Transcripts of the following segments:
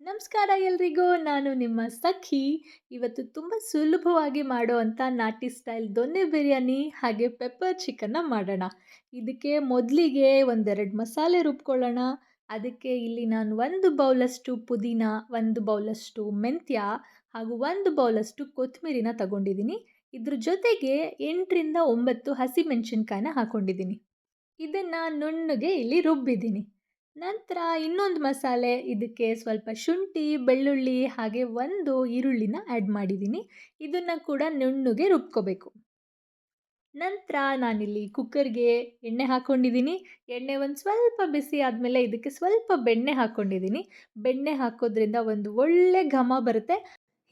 ನಮಸ್ಕಾರ ಎಲ್ರಿಗೂ. ನಾನು ನಿಮ್ಮ ಸಖಿ. ಇವತ್ತು ತುಂಬ ಸುಲಭವಾಗಿ ಮಾಡುವಂಥ ನಾಟಿ ಸ್ಟೈಲ್ ದೊನ್ನೆ ಬಿರಿಯಾನಿ ಹಾಗೆ ಪೆಪ್ಪರ್ ಚಿಕನ್ನ ಮಾಡೋಣ. ಇದಕ್ಕೆ ಮೊದಲಿಗೆ ಒಂದೆರಡು ಮಸಾಲೆ ರುಬ್ಕೊಳ್ಳೋಣ. ಅದಕ್ಕೆ ಇಲ್ಲಿ ನಾನು 1 ಬೌಲಷ್ಟು ಪುದೀನ, 1 ಬೌಲಷ್ಟು ಮೆಂತ್ಯ ಹಾಗೂ 1 ಬೌಲಷ್ಟು ಕೊತ್ತಂಬರಿನ ತಗೊಂಡಿದ್ದೀನಿ. ಇದ್ರ ಜೊತೆಗೆ 8ರಿಂದ 9 ಹಸಿಮೆಣಸಿನ್ಕಾಯಿನ ಹಾಕ್ಕೊಂಡಿದ್ದೀನಿ. ಇದನ್ನು ನುಣ್ಣಗೆ ಇಲ್ಲಿ ರುಬ್ಬಿದ್ದೀನಿ. ನಂತರ ಇನ್ನೊಂದು ಮಸಾಲೆ, ಇದಕ್ಕೆ ಸ್ವಲ್ಪ ಶುಂಠಿ, ಬೆಳ್ಳುಳ್ಳಿ ಹಾಗೆ 1 ಈರುಳ್ಳಿನ ಆ್ಯಡ್ ಮಾಡಿದ್ದೀನಿ. ಇದನ್ನು ಕೂಡ ನುಣ್ಣಗೆ ರುಬ್ಕೋಬೇಕು. ನಂತರ ನಾನಿಲ್ಲಿ ಕುಕ್ಕರ್ಗೆ ಎಣ್ಣೆ ಹಾಕ್ಕೊಂಡಿದ್ದೀನಿ. ಎಣ್ಣೆ ಒಂದು ಸ್ವಲ್ಪ ಬಿಸಿ ಆದಮೇಲೆ ಇದಕ್ಕೆ ಸ್ವಲ್ಪ ಬೆಣ್ಣೆ ಹಾಕ್ಕೊಂಡಿದ್ದೀನಿ. ಬೆಣ್ಣೆ ಹಾಕೋದ್ರಿಂದ ಒಂದು ಒಳ್ಳೆ ಘಮ ಬರುತ್ತೆ.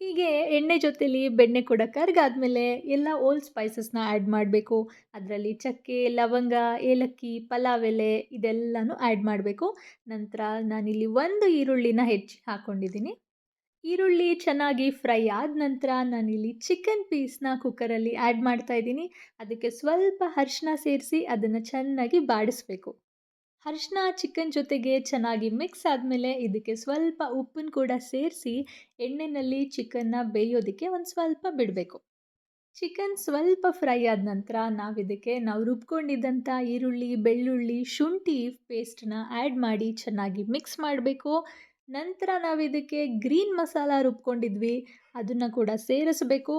ಹೀಗೆ ಎಣ್ಣೆ ಜೊತೆಲಿ ಬೆಣ್ಣೆ ಕೂಡ ಕರ್ಗಾದ್ಮೇಲೆ ಎಲ್ಲ ಓಲ್ಡ್ ಸ್ಪೈಸಸ್ನ ಆ್ಯಡ್ ಮಾಡಬೇಕು. ಅದರಲ್ಲಿ ಚಕ್ಕೆ, ಲವಂಗ, ಏಲಕ್ಕಿ, ಪಲಾವ್ ಎಲೆ ಇದೆಲ್ಲನೂ ಆ್ಯಡ್ ಮಾಡಬೇಕು. ನಂತರ ನಾನಿಲ್ಲಿ 1 ಈರುಳ್ಳಿನ ಹೆಚ್ಚಿ ಹಾಕ್ಕೊಂಡಿದ್ದೀನಿ. ಈರುಳ್ಳಿ ಚೆನ್ನಾಗಿ ಫ್ರೈ ಆದ ನಂತರ ನಾನಿಲ್ಲಿ ಚಿಕನ್ ಪೀಸ್ನ ಕುಕ್ಕರಲ್ಲಿ ಆ್ಯಡ್ ಮಾಡ್ತಾಯಿದ್ದೀನಿ. ಅದಕ್ಕೆ ಸ್ವಲ್ಪ ಅರಿಶಿನ ಸೇರಿಸಿ ಅದನ್ನು ಚೆನ್ನಾಗಿ ಬಾಡಿಸ್ಬೇಕು. ಅರಿಶಿನ ಚಿಕನ್ ಜೊತೆಗೆ ಚೆನ್ನಾಗಿ ಮಿಕ್ಸ್ ಆದಮೇಲೆ ಇದಕ್ಕೆ ಸ್ವಲ್ಪ ಉಪ್ಪನ್ನು ಕೂಡ ಸೇರಿಸಿ ಎಣ್ಣೆಯಲ್ಲಿ ಚಿಕನ್ನ ಬೇಯೋದಕ್ಕೆ ಒಂದು ಸ್ವಲ್ಪ ಬಿಡಬೇಕು. ಚಿಕನ್ ಸ್ವಲ್ಪ ಫ್ರೈ ಆದ ನಂತರ ನಾವು ರುಬ್ಕೊಂಡಿದ್ದಂಥ ಈರುಳ್ಳಿ, ಬೆಳ್ಳುಳ್ಳಿ, ಶುಂಠಿ ಪೇಸ್ಟನ್ನ ಆ್ಯಡ್ ಮಾಡಿ ಚೆನ್ನಾಗಿ ಮಿಕ್ಸ್ ಮಾಡಬೇಕು. ನಂತರ ನಾವಿದಕ್ಕೆ ಗ್ರೀನ್ ಮಸಾಲ ರುಬ್ಕೊಂಡಿದ್ವಿ, ಅದನ್ನು ಕೂಡ ಸೇರಿಸಬೇಕು.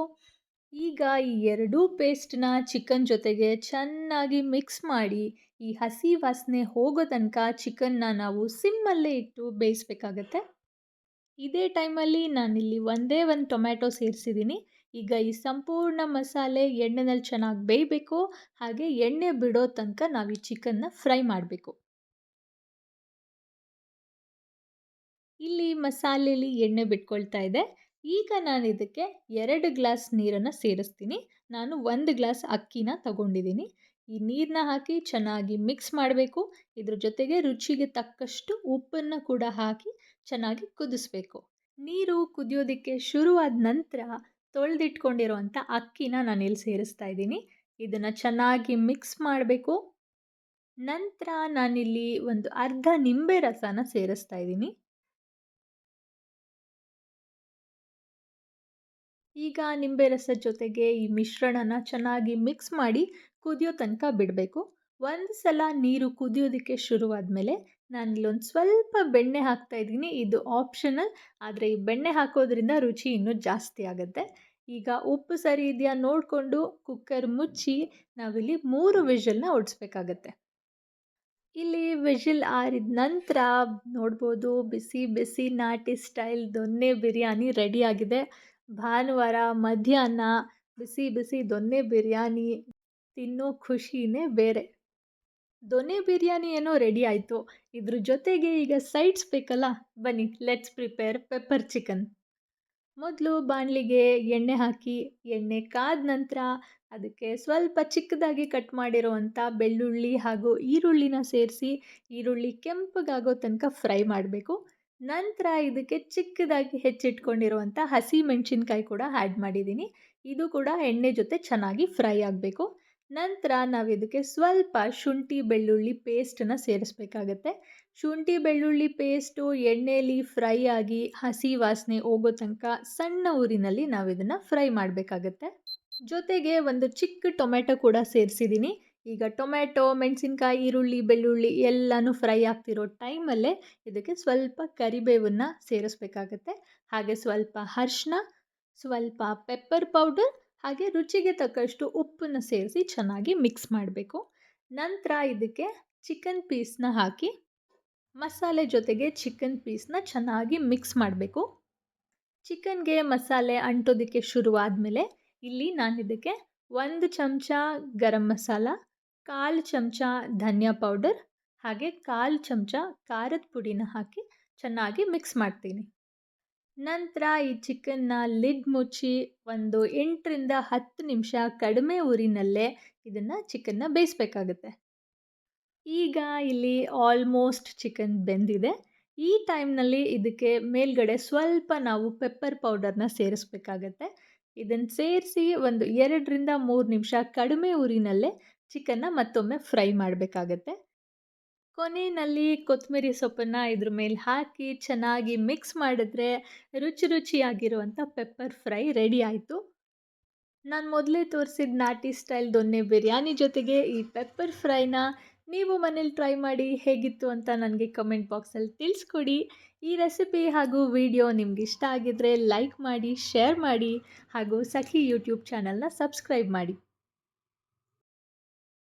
ಈಗ ಈ ಎರಡೂ ಪೇಸ್ಟನ್ನ ಚಿಕನ್ ಜೊತೆಗೆ ಚೆನ್ನಾಗಿ ಮಿಕ್ಸ್ ಮಾಡಿ ಈ ಹಸಿ ವಾಸನೆ ಹೋಗೋ ತನಕ ಚಿಕನ್ನ ನಾವು ಸಿಮ್ಮಲ್ಲೇ ಇಟ್ಟು ಬೇಯಿಸಬೇಕಾಗತ್ತೆ. ಇದೇ ಟೈಮಲ್ಲಿ ನಾನಿಲ್ಲಿ ಒಂದೇ ಒಂದು ಟೊಮ್ಯಾಟೊ ಸೇರಿಸಿದ್ದೀನಿ. ಈಗ ಈ ಸಂಪೂರ್ಣ ಮಸಾಲೆ ಎಣ್ಣೆನಲ್ಲಿ ಚೆನ್ನಾಗಿ ಬೇಯಬೇಕು. ಹಾಗೆ ಎಣ್ಣೆ ಬಿಡೋ ತನಕ ನಾವು ಈ ಚಿಕನ್ನ ಫ್ರೈ ಮಾಡಬೇಕು. ಇಲ್ಲಿ ಮಸಾಲೆಯಲ್ಲಿ ಎಣ್ಣೆ ಬಿಟ್ಕೊಳ್ತಾ ಇದೆ. ಈಗ ನಾನು ಇದಕ್ಕೆ 2 ಗ್ಲಾಸ್ ನೀರನ್ನು ಸೇರಿಸ್ತೀನಿ. ನಾನು 1 ಗ್ಲಾಸ್ ಅಕ್ಕಿನ ತಗೊಂಡಿದ್ದೀನಿ. ಈ ನೀರನ್ನ ಹಾಕಿ ಚೆನ್ನಾಗಿ ಮಿಕ್ಸ್ ಮಾಡಬೇಕು. ಇದ್ರ ಜೊತೆಗೆ ರುಚಿಗೆ ತಕ್ಕಷ್ಟು ಉಪ್ಪನ್ನು ಕೂಡ ಹಾಕಿ ಚೆನ್ನಾಗಿ ಕುದಿಸ್ಬೇಕು. ನೀರು ಕುದಿಯೋದಕ್ಕೆ ಶುರುವಾದ ನಂತರ ತೊಳೆದಿಟ್ಕೊಂಡಿರೋವಂಥ ಅಕ್ಕಿನ ನಾನಿಲ್ಲಿ ಸೇರಿಸ್ತಾ ಇದ್ದೀನಿ. ಇದನ್ನು ಚೆನ್ನಾಗಿ ಮಿಕ್ಸ್ ಮಾಡಬೇಕು. ನಂತರ ನಾನಿಲ್ಲಿ ಒಂದು ಅರ್ಧ ನಿಂಬೆ ರಸನ ಸೇರಿಸ್ತಾ ಇದ್ದೀನಿ. ಈಗ ನಿಂಬೆ ರಸದ ಜೊತೆಗೆ ಈ ಮಿಶ್ರಣನ ಚೆನ್ನಾಗಿ ಮಿಕ್ಸ್ ಮಾಡಿ ಕುದಿಯೋ ತನಕ ಬಿಡಬೇಕು. ಒಂದು ಸಲ ನೀರು ಕುದಿಯೋದಕ್ಕೆ ಶುರುವಾದಮೇಲೆ ನಾನಿಲ್ಲೊಂದು ಸ್ವಲ್ಪ ಬೆಣ್ಣೆ ಹಾಕ್ತಾಯಿದ್ದೀನಿ. ಇದು ಆಪ್ಷನಲ್, ಆದರೆ ಈ ಬೆಣ್ಣೆ ಹಾಕೋದ್ರಿಂದ ರುಚಿ ಇನ್ನೂ ಜಾಸ್ತಿ ಆಗುತ್ತೆ. ಈಗ ಉಪ್ಪು ಸರಿ ಇದೆಯಾ ನೋಡಿಕೊಂಡು ಕುಕ್ಕರ್ ಮುಚ್ಚಿ ನಾವಿಲ್ಲಿ 3 ವಿಷಲ್ನ ಹೊಡ್ಸ್ಬೇಕಾಗತ್ತೆ. ಇಲ್ಲಿ ವಿಷಿಲ್ ಆರಿದ ನಂತರ ನೋಡ್ಬೋದು, ಬಿಸಿ ಬಿಸಿ ನಾಟಿ ಸ್ಟೈಲ್ ದೊನ್ನೆ ಬಿರಿಯಾನಿ ರೆಡಿಯಾಗಿದೆ. ಭಾನುವಾರ ಮಧ್ಯಾಹ್ನ ಬಿಸಿ ಬಿಸಿ ದೊನ್ನೆ ಬಿರಿಯಾನಿ ತಿನ್ನೋ ಖುಷಿನೇ ಬೇರೆ. ದೊನ್ನೆ ಬಿರಿಯಾನಿ ಏನೋ ರೆಡಿ ಆಯಿತು. ಇದ್ರ ಜೊತೆಗೆ ಈಗ ಸೈಡ್ಸ್ ಬೇಕಲ್ಲ, ಬನ್ನಿ ಲೆಟ್ಸ್ ಪ್ರಿಪೇರ್ ಪೆಪ್ಪರ್ ಚಿಕನ್. ಮೊದಲು ಬಾಣಲಿಗೆ ಎಣ್ಣೆ ಹಾಕಿ, ಎಣ್ಣೆ ಕಾದ ನಂತರ ಅದಕ್ಕೆ ಸ್ವಲ್ಪ ಚಿಕ್ಕದಾಗಿ ಕಟ್ ಮಾಡಿರೋವಂಥ ಬೆಳ್ಳುಳ್ಳಿ ಹಾಗೂ ಈರುಳ್ಳಿನ ಸೇರಿಸಿ ಈರುಳ್ಳಿ ಕೆಂಪಗಾಗೋ ತನಕ ಫ್ರೈ ಮಾಡಬೇಕು. ನಂತರ ಇದಕ್ಕೆ ಚಿಕ್ಕದಾಗಿ ಹೆಚ್ಚಿಟ್ಕೊಂಡಿರುವಂಥ ಹಸಿ ಮೆಣಸಿನ್ಕಾಯಿ ಕೂಡ ಆ್ಯಡ್ ಮಾಡಿದ್ದೀನಿ. ಇದು ಕೂಡ ಎಣ್ಣೆ ಜೊತೆ ಚೆನ್ನಾಗಿ ಫ್ರೈ ಆಗಬೇಕು. ನಂತರ ನಾವಿದಕ್ಕೆ ಸ್ವಲ್ಪ ಶುಂಠಿ ಬೆಳ್ಳುಳ್ಳಿ ಪೇಸ್ಟನ್ನು ಸೇರಿಸ್ಬೇಕಾಗತ್ತೆ. ಶುಂಠಿ ಬೆಳ್ಳುಳ್ಳಿ ಪೇಸ್ಟು ಎಣ್ಣೆಯಲ್ಲಿ ಫ್ರೈ ಆಗಿ ಹಸಿ ವಾಸನೆ ಹೋಗೋ ತನಕ ಸಣ್ಣ ಊರಿನಲ್ಲಿ ನಾವಿದನ್ನು ಫ್ರೈ ಮಾಡಬೇಕಾಗತ್ತೆ. ಜೊತೆಗೆ ಒಂದು ಚಿಕ್ಕ ಟೊಮೆಟೊ ಕೂಡ ಸೇರಿಸಿದ್ದೀನಿ. ಈಗ ಟೊಮೆಟೊ, ಮೆಣಸಿನ್ಕಾಯಿ, ಈರುಳ್ಳಿ, ಬೆಳ್ಳುಳ್ಳಿ ಎಲ್ಲನೂ ಫ್ರೈ ಆಗ್ತಿರೋ ಟೈಮಲ್ಲೇ ಇದಕ್ಕೆ ಸ್ವಲ್ಪ ಕರಿಬೇವನ್ನು ಸೇರಿಸ್ಬೇಕಾಗತ್ತೆ. ಹಾಗೆ ಸ್ವಲ್ಪ ಅರಿಶಿನ, ಸ್ವಲ್ಪ ಪೆಪ್ಪರ್ ಪೌಡರ್ ಹಾಗೆ ರುಚಿಗೆ ತಕ್ಕಷ್ಟು ಉಪ್ಪನ್ನು ಸೇರಿಸಿ ಚೆನ್ನಾಗಿ ಮಿಕ್ಸ್ ಮಾಡಬೇಕು. ನಂತರ ಇದಕ್ಕೆ ಚಿಕನ್ ಪೀಸ್ನ ಹಾಕಿ ಮಸಾಲೆ ಜೊತೆಗೆ ಚಿಕನ್ ಪೀಸ್ನ ಚೆನ್ನಾಗಿ ಮಿಕ್ಸ್ ಮಾಡಬೇಕು. ಚಿಕನ್ಗೆ ಮಸಾಲೆ ಅಂಟೋದಕ್ಕೆ ಶುರುವಾದಮೇಲೆ ಇಲ್ಲಿ ನಾನು ಇದಕ್ಕೆ 1 ಚಮಚ ಗರಂ ಮಸಾಲ, 1/4 ಚಮಚ ಧನಿಯಾ ಪೌಡರ್ ಹಾಗೆ 1/4 ಚಮಚ ಖಾರದ ಪುಡಿನ ಹಾಕಿ ಚೆನ್ನಾಗಿ ಮಿಕ್ಸ್ ಮಾಡ್ತೀನಿ. ನಂತರ ಈ ಚಿಕನ್ನ ಲಿಡ್ ಮುಚ್ಚಿ ಒಂದು 8ರಿಂದ 10 ನಿಮಿಷ ಕಡಿಮೆ ಉರಿನಲ್ಲೇ ಇದನ್ನು ಚಿಕನ್ನ ಬೇಯಿಸಬೇಕಾಗತ್ತೆ. ಈಗ ಇಲ್ಲಿ ಆಲ್ಮೋಸ್ಟ್ ಚಿಕನ್ ಬೆಂದಿದೆ. ಈ ಟೈಮ್ನಲ್ಲಿ ಇದಕ್ಕೆ ಮೇಲ್ಗಡೆ ಸ್ವಲ್ಪ ನಾವು ಪೆಪ್ಪರ್ ಪೌಡರ್ನ ಸೇರಿಸ್ಬೇಕಾಗತ್ತೆ. ಇದನ್ನು ಸೇರಿಸಿ ಒಂದು 2ರಿಂದ 3 ನಿಮಿಷ ಕಡಿಮೆ ಉರಿನಲ್ಲೇ ಚಿಕನ್ನ ಮತ್ತೊಮ್ಮೆ ಫ್ರೈ ಮಾಡಬೇಕಾಗತ್ತೆ. ಕೊನೆಯಲ್ಲಿ ಕೊತ್ತಂಬರಿ ಸೊಪ್ಪನ್ನು ಇದ್ರ ಮೇಲೆ ಹಾಕಿ ಚೆನ್ನಾಗಿ ಮಿಕ್ಸ್ ಮಾಡಿದ್ರೆ ರುಚಿಯಾಗಿರುವಂಥ ಪೆಪ್ಪರ್ ಫ್ರೈ ರೆಡಿ ಆಯಿತು. ನಾನು ಮೊದಲೇ ತೋರಿಸಿದ ನಾಟಿ ಸ್ಟೈಲ್ ದೊನ್ನೆ ಬಿರಿಯಾನಿ ಜೊತೆಗೆ ಈ ಪೆಪ್ಪರ್ ಫ್ರೈನ ನೀವು ಮನೇಲಿ ಟ್ರೈ ಮಾಡಿ ಹೇಗಿತ್ತು ಅಂತ ನನಗೆ ಕಮೆಂಟ್ ಬಾಕ್ಸಲ್ಲಿ ತಿಳಿಸ್ಕೊಡಿ. ಈ ರೆಸಿಪಿ ಹಾಗೂ ವಿಡಿಯೋ ನಿಮ್ಗೆ ಇಷ್ಟ ಆಗಿದ್ರೆ ಲೈಕ್ ಮಾಡಿ, ಶೇರ್ ಮಾಡಿ ಹಾಗೂ ಸಖಿ ಯೂಟ್ಯೂಬ್ ಚಾನಲ್ನ ಸಬ್ಸ್ಕ್ರೈಬ್ ಮಾಡಿ.